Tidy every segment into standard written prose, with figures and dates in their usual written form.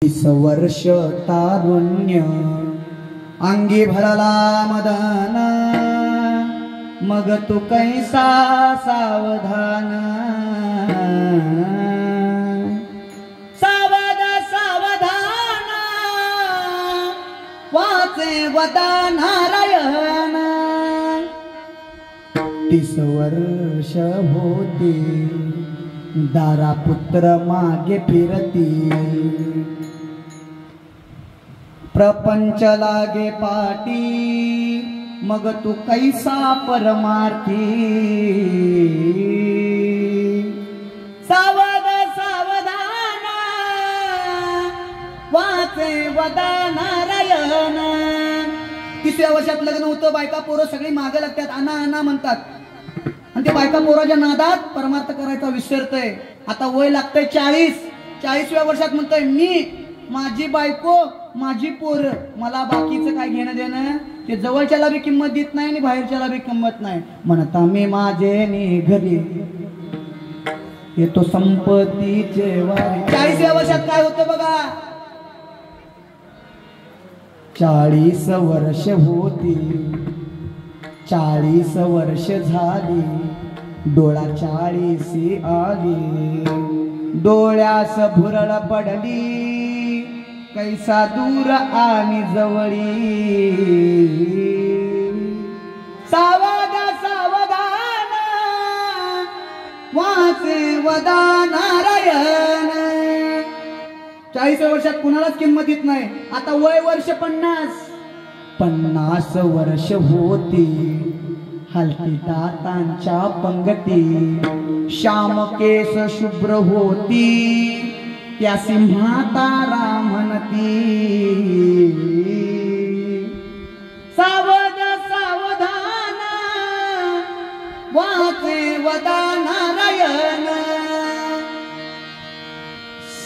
20 वर्ष तारुण्य अंगी भरला मदन, मग तू कैसा सावधान। सावधान वाचे वदा नारायण। 30 वर्ष होती दारा पुत्र मागे फिरती, प्रपंच लागे पाटी, मग तू कैसा परमार्थी। सावधान वाचे वदा नारायण। 30व्या वर्षात लग्न होतं, बायका पोरं सगळी मागे लागतात, आना आना म्हणतात, आणि ते बायका पोराच्या नादात परमार्थ करायचा विसरतय। आता वय लागतंय 40, 40व्या वर्षात म्हणतोय मी, माझी बायको, माझी पोर, मला बाकीचं काय घेणं देणं। ते जवळच्याला बी किंमत देत नाही आणि बाहेरच्याला बी किंमत नाही, म्हणता मी माझे नि घरी येतो संपत्तीचे वारी। 40व्या वर्षात काय होतं बघा, 40 वर्ष होती, 40 वर्ष झाली, डोळा 40 आली, डोळ्यास भुरळ पडली, कैसा दूर आणि जवळी। सावधान वाचे वदा नारायण। 40व्या वर्षात कुणालाच किंमत येत नाही। आता वय वर्ष 50 वर्ष होती, हलती दातांच्या पंगती, श्याम केस शुभ्र होती, त्या सिंहातारा म्हणती। सावधान वाचे वदा नारायण।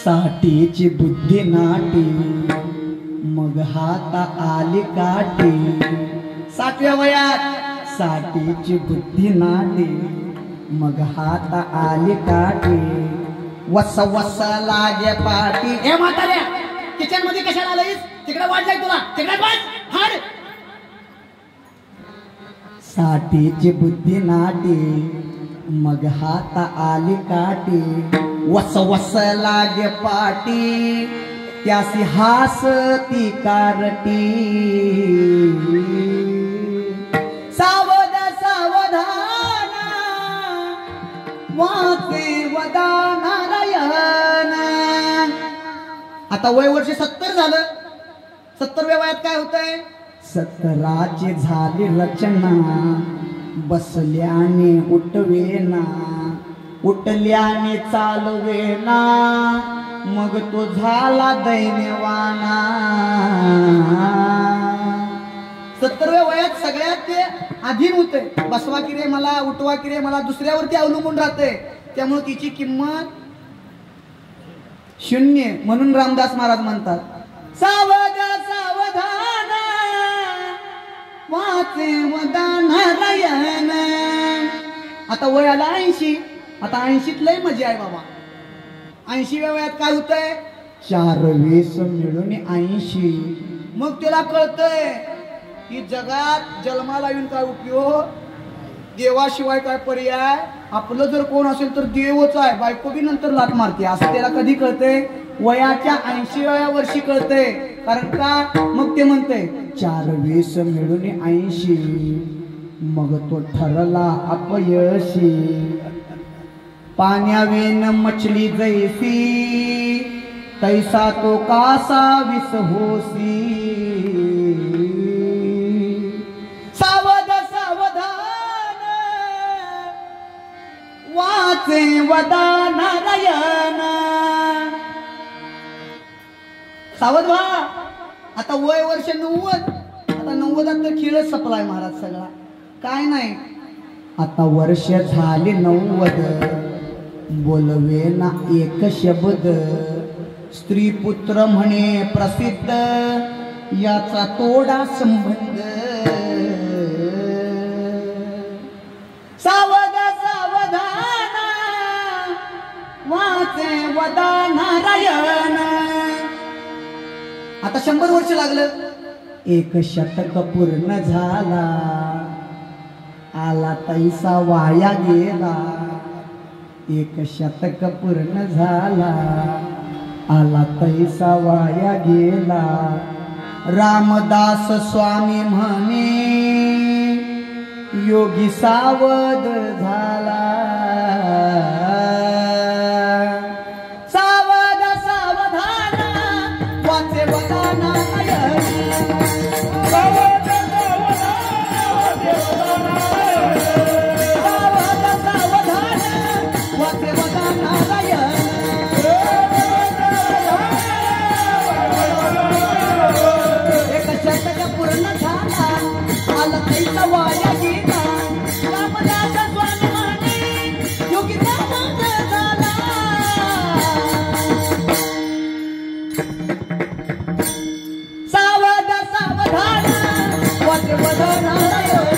साठीची बुद्धी नाटी, मग हात आली काठी। 60व्या वयात साठीची बुद्धी नाटी, मग हात आली काठी, वस वस लागे पाठी। ए म्हाताऱ्या, किचन मध्ये कशाला आलायस? तिकडे वाट जाय तुला, तिकडे वाट हाड। साठीची बुद्धी नाटी, मग हात आली काठी, वस वस लागे पाठी, त्यासी हासती कारटी। सावधान वाचे वदा नारायण। आता वय वर्ष 70 झालं। 70व्या वयात काय होतंय, 17ची झाली रचना, बसल्याने उठवेना, उठल्याने चालवेना, मग तो झाला दैन्यवाना। 70व्या वयात सगळ्यात ते अधीन होते, बसवा की रे मला, उठवा की रे मला, दुसऱ्यावरती अवलंबून राहते, त्यामुळे तिची किंमत शून्य। म्हणून रामदास महाराज म्हणतात, सावधान वाचे वदा नारायण। आता वय आला 80, आता 80त लय मजा आहे बाबा। 80व्या वयात काय होतंय, 4 20 मिळून 80। मग त्याला कळतंय की जगात जन्माला येऊन काय उपयोग, देवाशिवाय काय पर्याय, आपलं जर कोण असेल तर देवच आहे, बायको बी नंतर लात मारते, असं त्याला कधी कळतंय, वयाच्या 80व्या वर्षी कळतंय। कारण का, मग ते म्हणतंय 4 20 मिळून 80, मग तो ठरला अपयशी, पाण्यावेन मछली जैसी, तैसा तो कासा विस होसी। सावधान वाचे वदा नारायण। सावध व्हा। आता वय वर्ष 90, आता 90त तर खेळच सपलाय महाराज सगळा, काय नाही। आता वर्ष झाले 90, बोलवे ना एक शब्द, स्त्री पुत्र म्हणे प्रसिद्ध, याचा तोडा संबंध। सावधान वाचे वदा नारायण। आता 100 वर्ष लागलं, 1 शतक पूर्ण झाला, आला तैसा वाया गेला. 1 शतक पूर्ण झाला, आला तैसा वाया गेला. रामदास स्वामी म्हणे योगी सावध झाला. सावध सावधान वाचे वदाना सावध सावधान वाचे वदाना पूर्ण झाला, आला तैसा वाया गेला. रामदास स्वामी म्हणे योगी सावध झाला. सावध सावधान वाचे वदनालय.